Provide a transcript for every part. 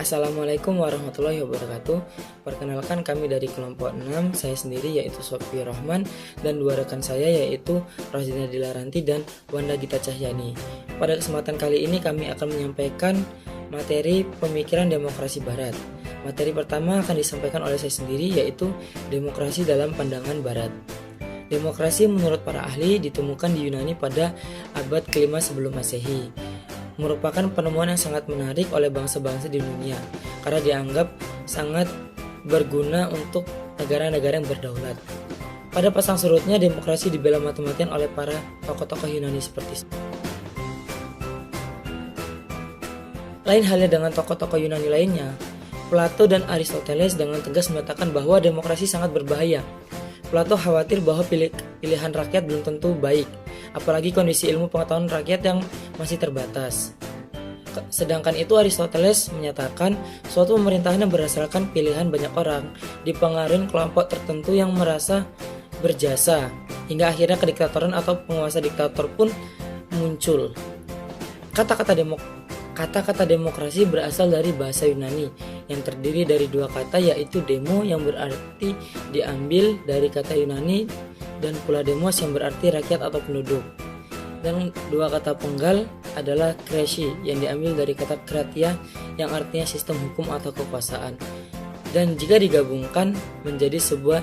Assalamualaikum warahmatullahi wabarakatuh. Perkenalkan, kami dari kelompok 6, saya sendiri yaitu Sofi Rohman dan dua rekan saya yaitu Rohdina Dilaranti dan Wanda Gita Cahyani. Pada kesempatan kali ini kami akan menyampaikan materi pemikiran demokrasi barat. Materi pertama akan disampaikan oleh saya sendiri yaitu demokrasi dalam pandangan barat. Demokrasi menurut para ahli ditemukan di Yunani pada abad ke-5 sebelum Masehi. Merupakan penemuan yang sangat menarik oleh bangsa-bangsa di dunia karena dianggap sangat berguna untuk negara-negara yang berdaulat. Pada pasang surutnya, demokrasi dibela mati-matian oleh para tokoh-tokoh Yunani seperti lain halnya dengan tokoh-tokoh Yunani lainnya. Plato dan Aristoteles dengan tegas menyatakan bahwa demokrasi sangat berbahaya. Plato khawatir bahwa pilihan rakyat belum tentu baik, apalagi kondisi ilmu pengetahuan rakyat yang masih terbatas. Sedangkan itu Aristoteles menyatakan suatu pemerintahan yang berdasarkan pilihan banyak orang dipengaruhi kelompok tertentu yang merasa berjasa, hingga akhirnya kediktatoran atau penguasa diktator pun muncul. Kata-kata demokrasi berasal dari bahasa Yunani yang terdiri dari dua kata, yaitu demo yang berarti diambil dari kata Yunani dan pula demos yang berarti rakyat atau penduduk. Dan dua kata penggal adalah kresi yang diambil dari kata kratia yang artinya sistem hukum atau kekuasaan. Dan jika digabungkan menjadi sebuah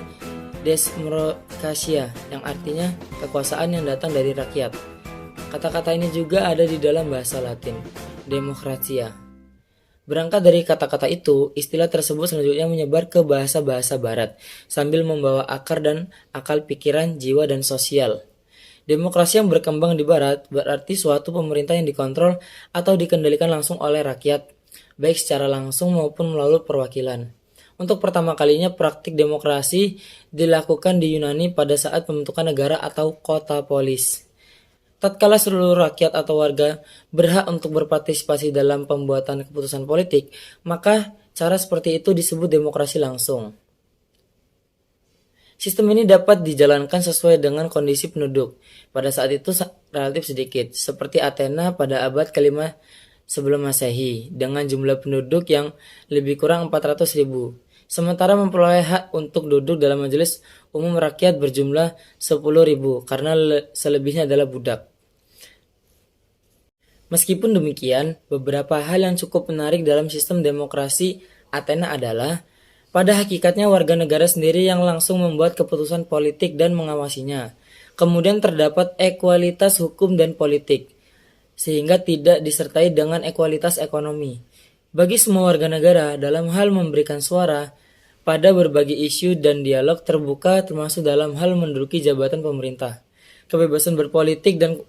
desmokrasia yang artinya kekuasaan yang datang dari rakyat. Kata-kata ini juga ada di dalam bahasa Latin, demokratia. Berangkat dari kata-kata itu, istilah tersebut selanjutnya menyebar ke bahasa-bahasa barat sambil membawa akar dan akal pikiran, jiwa, dan sosial. Demokrasi yang berkembang di barat berarti suatu pemerintah yang dikontrol atau dikendalikan langsung oleh rakyat, baik secara langsung maupun melalui perwakilan. Untuk pertama kalinya praktik demokrasi dilakukan di Yunani pada saat pembentukan negara atau kota polis. Tatkala seluruh rakyat atau warga berhak untuk berpartisipasi dalam pembuatan keputusan politik, maka cara seperti itu disebut demokrasi langsung. Sistem ini dapat dijalankan sesuai dengan kondisi penduduk. Pada saat itu relatif sedikit, seperti Athena pada abad ke-5 sebelum Masehi, dengan jumlah penduduk yang lebih kurang 400.000. Sementara memperoleh hak untuk duduk dalam majelis umum rakyat berjumlah 10.000, karena selebihnya adalah budak. Meskipun demikian, beberapa hal yang cukup menarik dalam sistem demokrasi Athena adalah pada hakikatnya warga negara sendiri yang langsung membuat keputusan politik dan mengawasinya. Kemudian terdapat ekualitas hukum dan politik, sehingga tidak disertai dengan ekualitas ekonomi. Bagi semua warga negara dalam hal memberikan suara pada berbagai isu dan dialog terbuka termasuk dalam hal menduduki jabatan pemerintah. Kebebasan berpolitik dan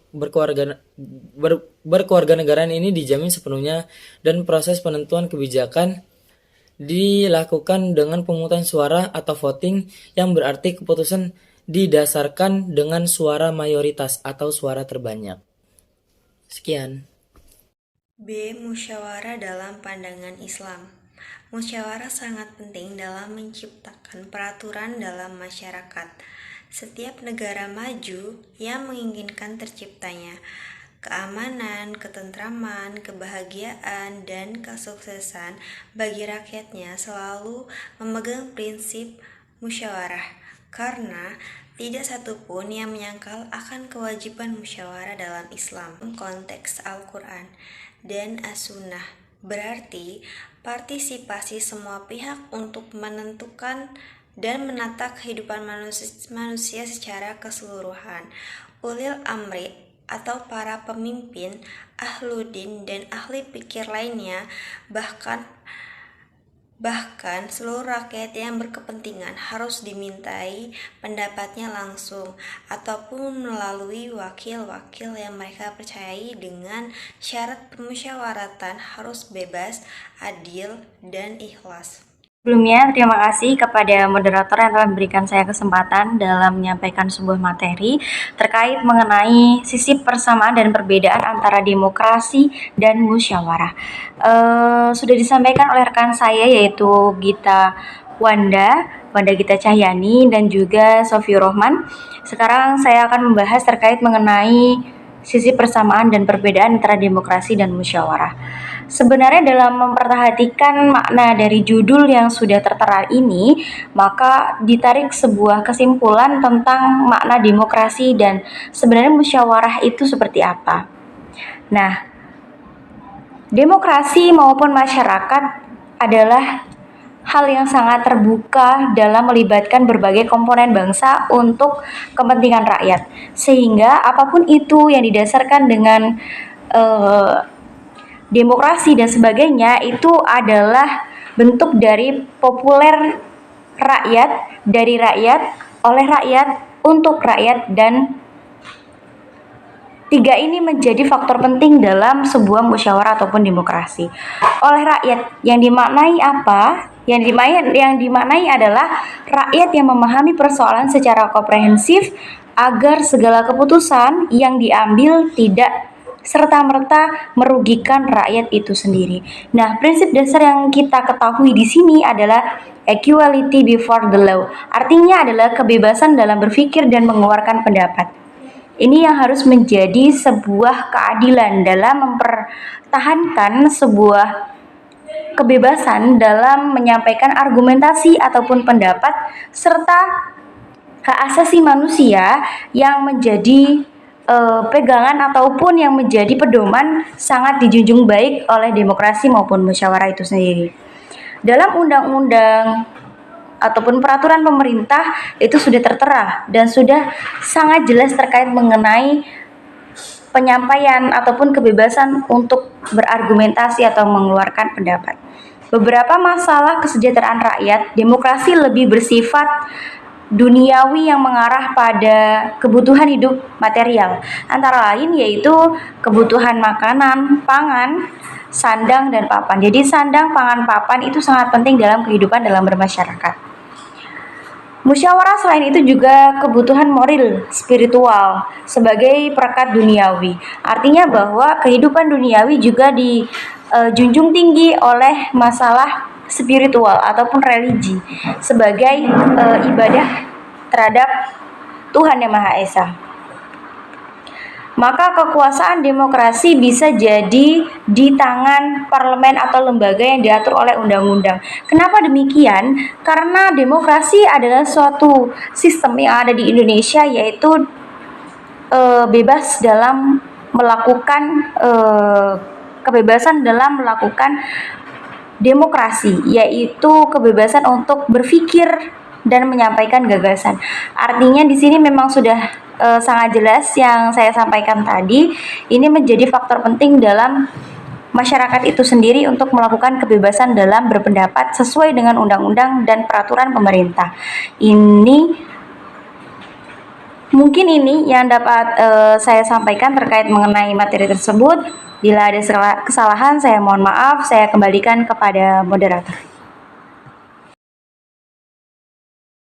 berkewarganegaraan ini dijamin sepenuhnya dan proses penentuan kebijakan dilakukan dengan pemungutan suara atau voting yang berarti keputusan didasarkan dengan suara mayoritas atau suara terbanyak. Sekian. B. Musyawarah dalam pandangan Islam. Musyawarah sangat penting dalam menciptakan peraturan dalam masyarakat. Setiap negara maju yang menginginkan terciptanya keamanan, ketentraman, kebahagiaan, dan kesuksesan bagi rakyatnya selalu memegang prinsip musyawarah, karena tidak satupun yang menyangkal akan kewajiban musyawarah dalam Islam. Konteks Al-Quran dan As-Sunnah berarti partisipasi semua pihak untuk menentukan dan menata kehidupan manusia secara keseluruhan. Ulil amri atau para pemimpin, ahludin dan ahli pikir lainnya, bahkan seluruh rakyat yang berkepentingan harus dimintai pendapatnya langsung ataupun melalui wakil-wakil yang mereka percayai, dengan syarat permusyawaratan harus bebas, adil, dan ikhlas. Sebelumnya, terima kasih kepada moderator yang telah memberikan saya kesempatan dalam menyampaikan sebuah materi terkait mengenai sisi persamaan dan perbedaan antara demokrasi dan musyawarah. Sudah disampaikan oleh rekan saya yaitu Wanda Gita Cahyani dan juga Sofi Rohman. Sekarang saya akan membahas terkait mengenai sisi persamaan dan perbedaan antara demokrasi dan musyawarah. Sebenarnya dalam memperhatikan makna dari judul yang sudah tertera ini, maka ditarik sebuah kesimpulan tentang makna demokrasi dan sebenarnya musyawarah itu seperti apa. Nah, demokrasi maupun masyarakat adalah hal yang sangat terbuka dalam melibatkan berbagai komponen bangsa untuk kepentingan rakyat. Sehingga apapun itu yang didasarkan dengan demokrasi dan sebagainya itu adalah bentuk dari populer rakyat, dari rakyat, oleh rakyat, untuk rakyat, dan tiga ini menjadi faktor penting dalam sebuah musyawarah ataupun demokrasi. Oleh rakyat yang dimaknai apa? Yang dimaknai adalah rakyat yang memahami persoalan secara komprehensif agar segala keputusan yang diambil tidak serta-merta merugikan rakyat itu sendiri. Nah, prinsip dasar yang kita ketahui di sini adalah equality before the law. Artinya adalah kebebasan dalam berpikir dan mengeluarkan pendapat. Ini yang harus menjadi sebuah keadilan dalam mempertahankan sebuah kebebasan dalam menyampaikan argumentasi ataupun pendapat serta hak asasi manusia yang menjadi pegangan ataupun yang menjadi pedoman sangat dijunjung baik oleh demokrasi maupun musyawarah itu sendiri. Dalam undang-undang ataupun peraturan pemerintah itu sudah tertera dan sudah sangat jelas terkait mengenai penyampaian ataupun kebebasan untuk berargumentasi atau mengeluarkan pendapat. Beberapa masalah kesejahteraan rakyat, demokrasi lebih bersifat duniawi yang mengarah pada kebutuhan hidup material, antara lain yaitu kebutuhan makanan, pangan, sandang, dan papan. Jadi sandang, pangan, papan itu sangat penting dalam kehidupan dalam bermasyarakat. Musyawarah selain itu juga kebutuhan moral, spiritual sebagai perekat duniawi. Artinya bahwa kehidupan duniawi juga dijunjung tinggi oleh masalah spiritual ataupun religi sebagai ibadah terhadap Tuhan Yang Maha Esa. Maka kekuasaan demokrasi bisa jadi di tangan parlemen atau lembaga yang diatur oleh undang-undang. Kenapa demikian? Karena demokrasi adalah suatu sistem yang ada di Indonesia, yaitu bebas dalam melakukan kebebasan dalam melakukan demokrasi, yaitu kebebasan untuk berpikir dan menyampaikan gagasan. Artinya di sini memang sudah sangat jelas yang saya sampaikan tadi. Ini menjadi faktor penting dalam masyarakat itu sendiri untuk melakukan kebebasan dalam berpendapat sesuai dengan undang-undang dan peraturan pemerintah. Mungkin ini yang dapat saya sampaikan terkait mengenai materi tersebut. Bila ada kesalahan, saya mohon maaf. Saya kembalikan kepada moderator.